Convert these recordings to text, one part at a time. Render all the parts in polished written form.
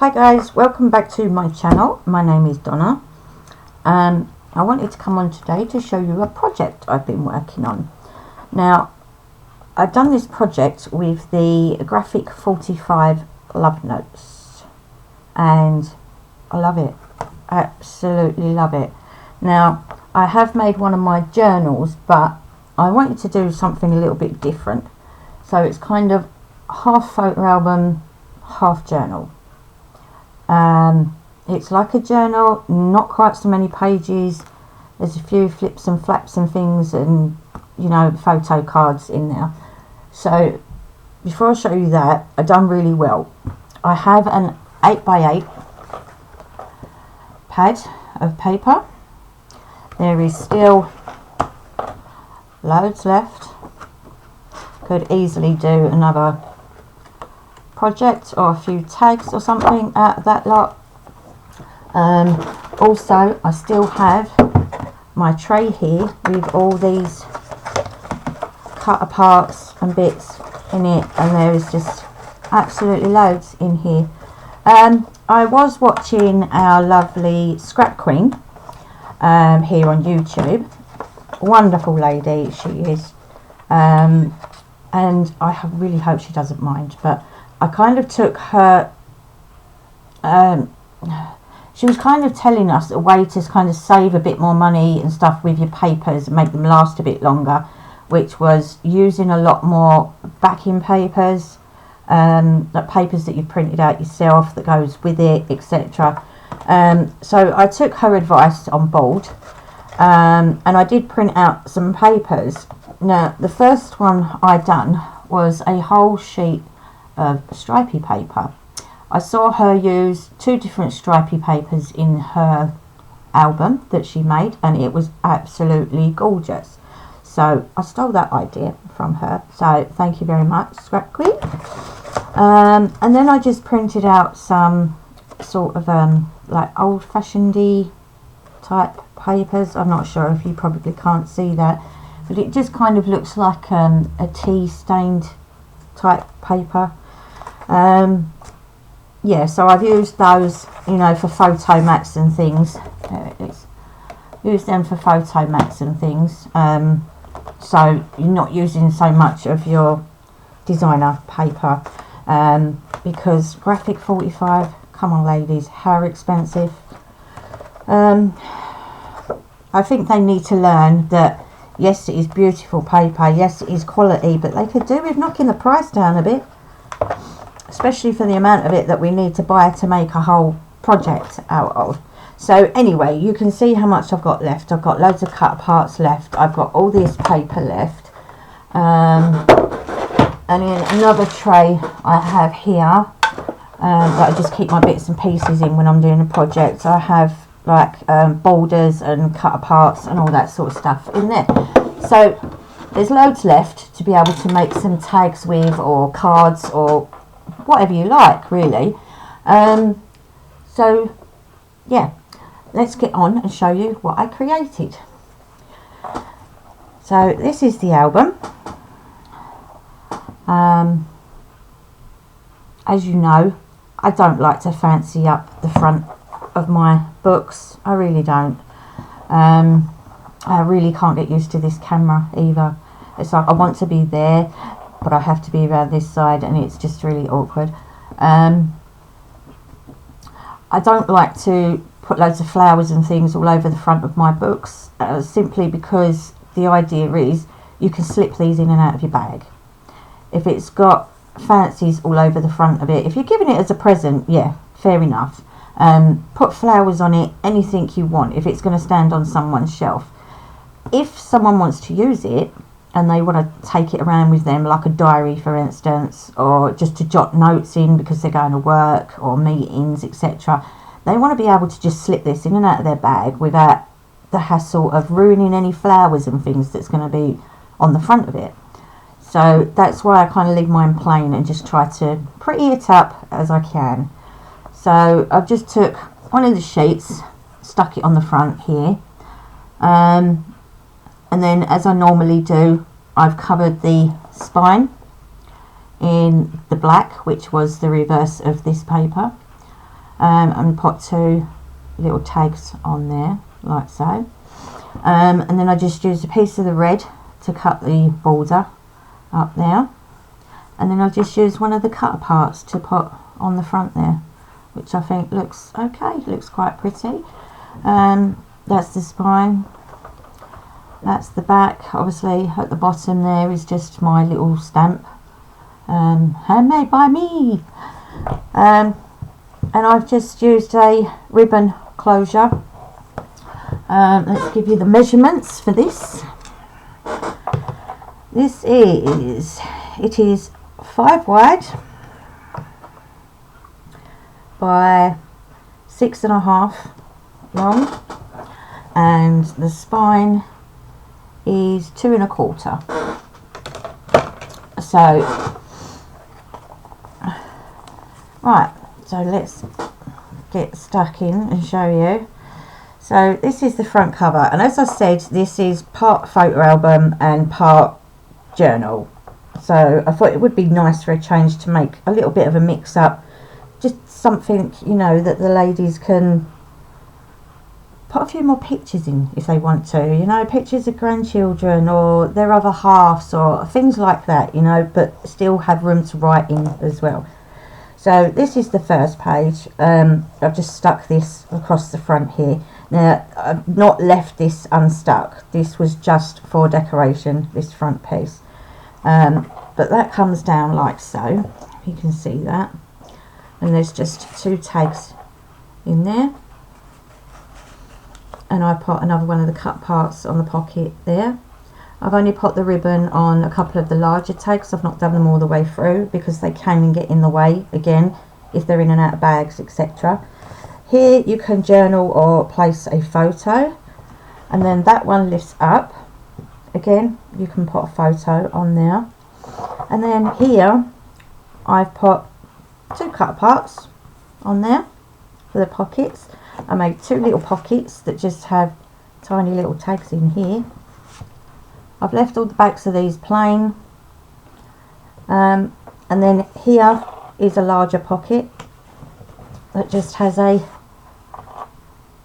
Hi guys, welcome back to my channel. My name is Donna. I wanted to come on today to show you a project I've been working on. Now, I've done this project with the Graphic 45 Love Notes and I love it, absolutely love it. Now, I have made one of my journals, but I wanted to do something a little bit different. So it's kind of half photo album, half journal. It's like a journal, not quite so many pages. There's a few flips and flaps and things, and you know, photo cards in there. So before I show you that, I've done really well. I have an 8x8 pad of paper. There is still loads left. Could easily do another project or a few tags or something out of that lot. Also, I still have my tray here with all these cut aparts and bits in it, and there is just absolutely loads in here. I was watching our lovely Scrap Queen here on YouTube. Wonderful lady she is, and I really hope she doesn't mind, but I kind of took her, she was kind of telling us a way to kind of save a bit more money and stuff with your papers and make them last a bit longer, which was using a lot more backing papers, like papers that you printed out yourself that goes with it, etc. So I took her advice on board, and I did print out some papers. Now, the first one I done was a whole sheet of stripy paper. I saw her use 2 different stripy papers in her album that she made, and it was absolutely gorgeous. So I stole that idea from her, so thank you very much, Scrap Queen. And then I just printed out some sort of like old-fashioned type papers. I'm not sure if you probably can't see that, but it just kind of looks like a tea stained type paper. Yeah, so I've used those, you know, for photo mats and things. There it is. Use them for photo mats and things. So you're not using so much of your designer paper, because Graphic 45, come on ladies, how expensive. I think they need to learn that yes, it is beautiful paper, yes it is quality, but they could do with knocking the price down a bit, especially for the amount of it that we need to buy to make a whole project out of. So anyway, you can see how much I've got left. I've got loads of cut parts left. I've got all this paper left. And in another tray I have here, that I just keep my bits and pieces in when I'm doing a project. I have like borders and cut parts and all that sort of stuff in there. So there's loads left to be able to make some tags with, or cards, or whatever you like, really. So yeah, let's get on and show you what I created. So this is the album. As you know, I don't like to fancy up the front of my books. I really don't. I really can't get used to this camera either. It's like I want to be there, but I have to be around this side, and it's just really awkward. I don't like to put loads of flowers and things all over the front of my books, simply because the idea is you can slip these in and out of your bag. If it's got fancies all over the front of it, if you're giving it as a present, yeah, fair enough. Put flowers on it, anything you want, if it's going to stand on someone's shelf. If someone wants to use it and they want to take it around with them, like a diary for instance, or just to jot notes in because they're going to work or meetings, etc., they want to be able to just slip this in and out of their bag without the hassle of ruining any flowers and things that's going to be on the front of it. So that's why I kind of leave mine plain and just try to pretty it up as I can. So I've just took one of the sheets, stuck it on the front here, and then as I normally do, I've covered the spine in the black, which was the reverse of this paper. and put 2 little tags on there like so, and then I just used a piece of the red to cut the border up there, and then I just used one of the cutter parts to put on the front there, which I think looks okay, looks quite pretty. That's the spine, that's the back. Obviously at the bottom there is just my little stamp, handmade by me, and I've just used a ribbon closure. Let's give you the measurements for this. It is 5 wide by 6.5 long, and the spine is 2.25. So right, so let's get stuck in and show you. So this is the front cover, and as I said, this is part photo album and part journal, so I thought it would be nice for a change to make a little bit of a mix up, just something, you know, that the ladies can put a few more pictures in if they want to, you know, pictures of grandchildren or their other halves or things like that, you know, but still have room to write in as well. So this is the first page. I've just stuck this across the front here. Now I've not left this unstuck, this was just for decoration, this front piece, but that comes down like so, you can see that, and there's just 2 tags in there, and I put another one of the cut parts on the pocket there. I've only put the ribbon on a couple of the larger tags, I've not done them all the way through because they can get in the way again if they're in and out of bags, etc. Here you can journal or place a photo, and then that one lifts up. Again, you can put a photo on there. And then here I've put 2 cut parts on there for the pockets. I made 2 little pockets that just have tiny little tags in here. I've left all the backs of these plain, and then here is a larger pocket that just has a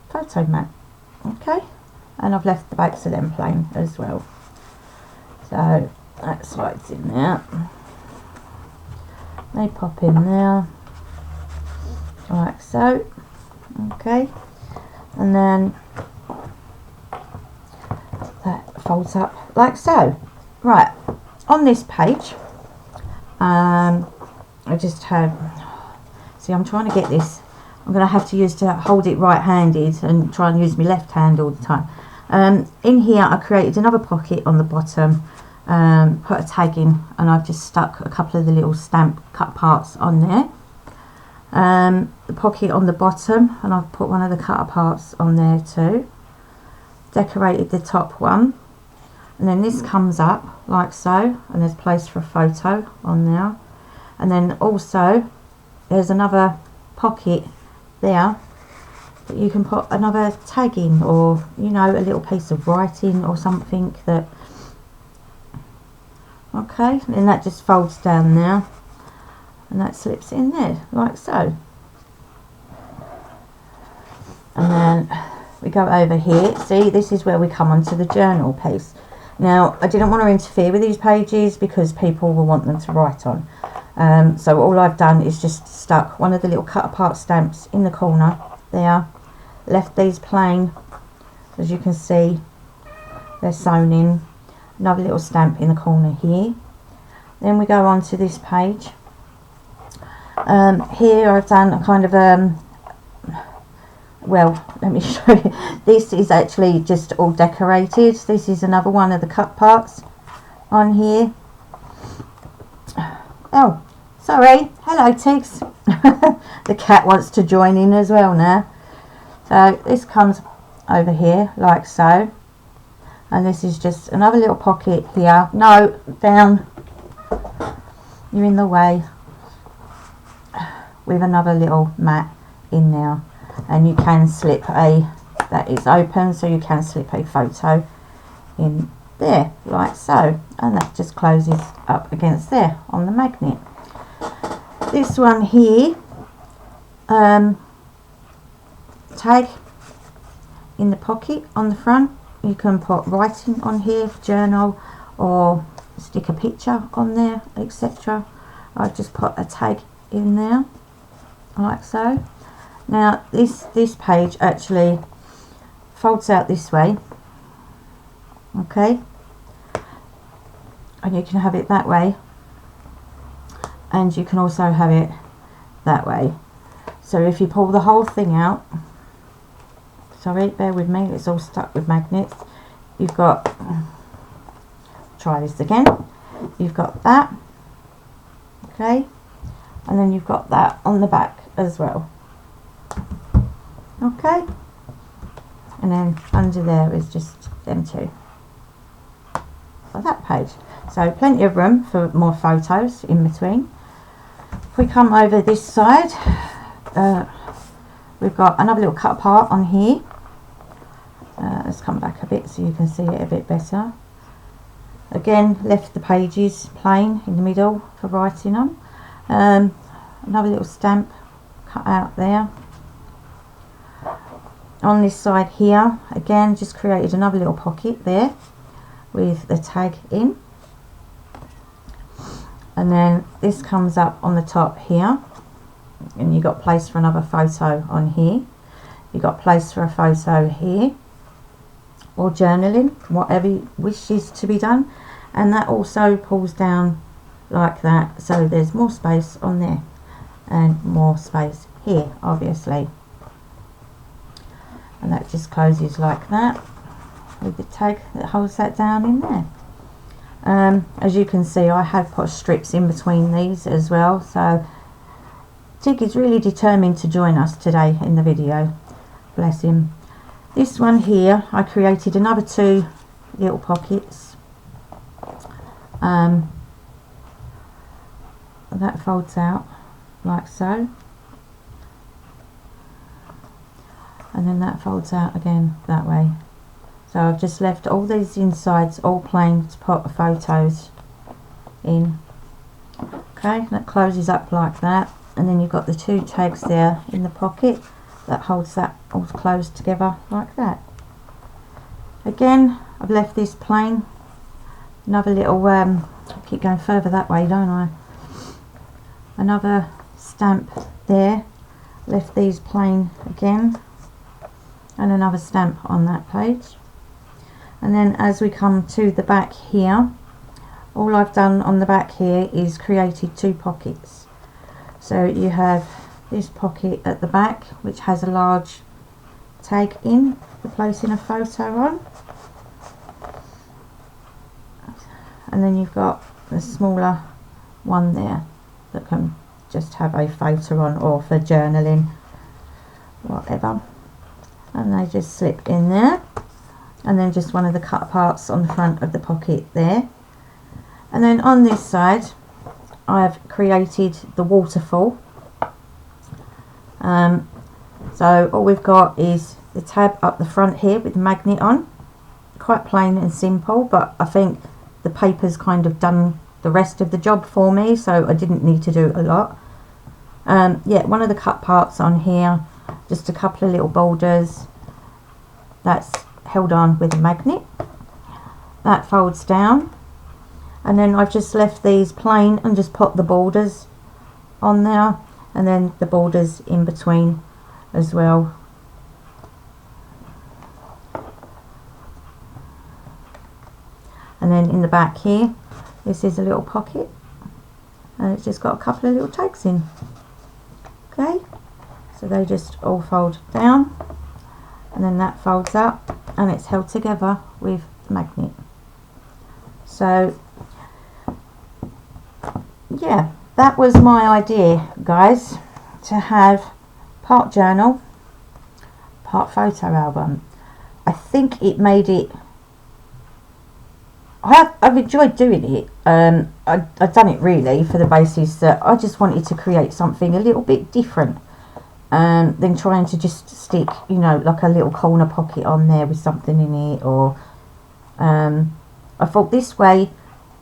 photo mat, okay, and I've left the backs of them plain as well, so that slides in there, they pop in there like so, okay, and then that folds up like so. Right, on this page I just have, see, I'm trying to get this, I'm going to have to use to hold it right-handed and try and use my left hand all the time. In here I created another pocket on the bottom, put a tag in, and I've just stuck a couple of the little stamp cut parts on there. The pocket on the bottom, and I've put one of the cutter parts on there too. Decorated the top one, and then this comes up like so, and there's place for a photo on there, and then also there's another pocket there that you can put another tag in, or, you know, a little piece of writing or something that, okay, and that just folds down there and that slips in there like so. And then we go over here, see, this is where we come onto the journal piece. Now I didn't want to interfere with these pages because people will want them to write on, so all I've done is just stuck one of the little cut apart stamps in the corner there, left these plain, as you can see they're sewn in, another little stamp in the corner here. Then we go on to this page. Here I've done a kind of well, let me show you. This is actually just all decorated. This is another one of the cut parts on here. Oh, sorry. Hello, Tiggs. The cat wants to join in as well now. So this comes over here like so, and this is just another little pocket here. No, down. You're in the way. With another little mat in there. And you can slip a, that is open, so you can slip a photo in there like so, and that just closes up against there on the magnet. This one here tag in the pocket on the front. You can put writing on here, journal, or stick a picture on there, etc. I just put a tag in there like so. Now this page actually folds out this way, okay, and you can have it that way, and you can also have it that way. So if you pull the whole thing out, sorry, bear with me, it's all stuck with magnets. You've got, try this again, you've got that, okay, and then you've got that on the back as well, okay, and then under there is just them two for that page. So plenty of room for more photos in between. If we come over this side, we've got another little cut apart on here. Let's come back a bit so you can see it a bit better. Again, left the pages plain in the middle for writing on. Another little stamp cut out there. On this side here, again, just created another little pocket there with the tag in. And then this comes up on the top here, and you've got place for another photo on here. You've got place for a photo here, or journaling, whatever wishes to be done. And that also pulls down like that, so there's more space on there and more space here, obviously. And that just closes like that with the tag that holds that down in there. As you can see, I have put strips in between these as well, so Tig is really determined to join us today in the video, bless him. This one here, I created another two little pockets. That folds out like so, and then that folds out again that way. So I've just left all these insides all plain to put the photos in. Okay, that closes up like that, and then you've got the two tags there in the pocket that holds that all closed together like that. Again, I've left this plain. Another little, I keep going further that way, don't I? Another stamp there. Left these plain again, and another stamp on that page. And then as we come to the back here, all I've done on the back here is created two pockets. So you have this pocket at the back, which has a large tag in for placing a photo on, and then you've got the smaller one there that can just have a photo on, or for journaling, whatever. And they just slip in there, and then just one of the cut parts on the front of the pocket there. And then on this side I've created the waterfall. So all we've got is the tab up the front here with the magnet on, quite plain and simple, but I think the paper's kind of done the rest of the job for me, so I didn't need to do a lot. Yeah, one of the cut parts on here, just a couple of little borders, that's held on with a magnet. That folds down, and then I've just left these plain and just put the borders on there, and then the borders in between as well. And then in the back here, this is a little pocket, and it's just got a couple of little tags in. Okay, so they just all fold down, and then that folds up, and it's held together with the magnet. So yeah, that was my idea, guys, to have part journal, part photo album. I think it made it, I've enjoyed doing it. I've done it really for the basis that I just wanted to create something a little bit different than trying to just stick, you know, like a little corner pocket on there with something in it. Or I thought this way,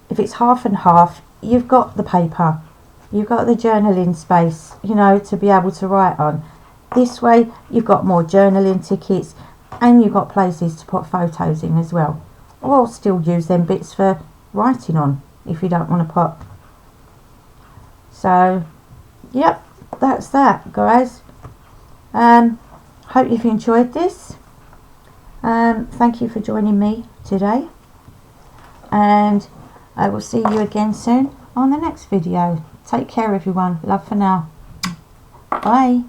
if it's half and half, you've got the paper, you've got the journaling space, you know, to be able to write on. This way you've got more journaling tickets and you've got places to put photos in as well, or still use them bits for writing on if you don't want to put. So yep, that's that, guys. Hope you've enjoyed this. Thank you for joining me today, and I will see you again soon on the next video. Take care, everyone. Love for now. Bye.